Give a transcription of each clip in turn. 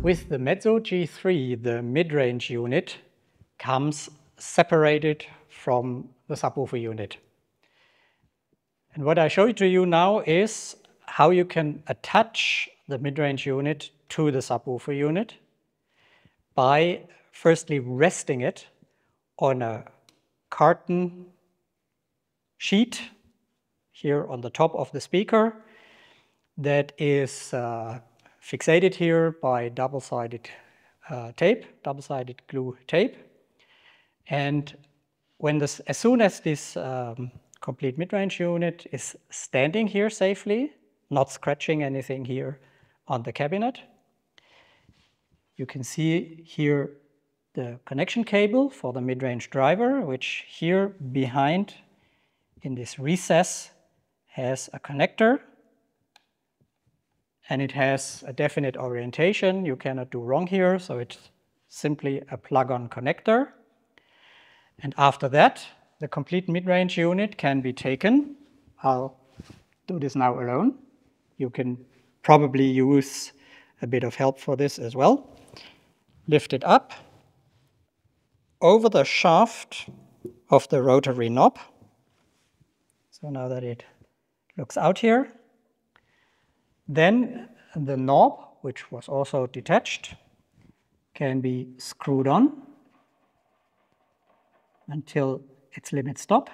With the MEZZO G3, the mid-range unit comes separated from the subwoofer unit. And what I show to you now is how you can attach the mid-range unit to the subwoofer unit by firstly resting it on a carton sheet here on the top of the speaker that is fixated here by double-sided tape, double-sided glue tape. And as soon as this complete mid-range unit is standing here safely, not scratching anything here on the cabinet, you can see here the connection cable for the mid-range driver, which here behind in this recess has a connector, and it has a definite orientation. You cannot do wrong here, so it's simply a plug-on connector. And after that, the complete mid-range unit can be taken. I'll do this now alone. You can probably use a bit of help for this as well. Lift it up over the shaft of the rotary knob. So now that it looks out here, then the knob, which was also detached, can be screwed on until its limit stop,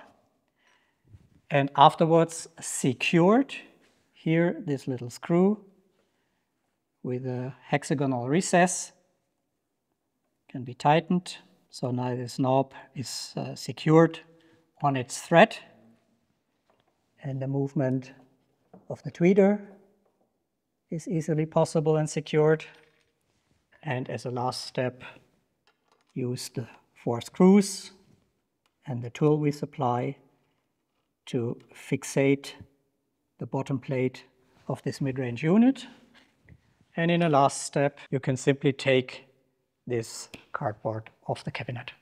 and afterwards secured. Here, this little screw with a hexagonal recess can be tightened. So now this knob is secured on its thread, and the movement of the tweeter is easily possible and secured. And as a last step, use the 4 screws and the tool we supply to fixate the bottom plate of this mid-range unit. And in a last step, you can simply take this cardboard off the cabinet.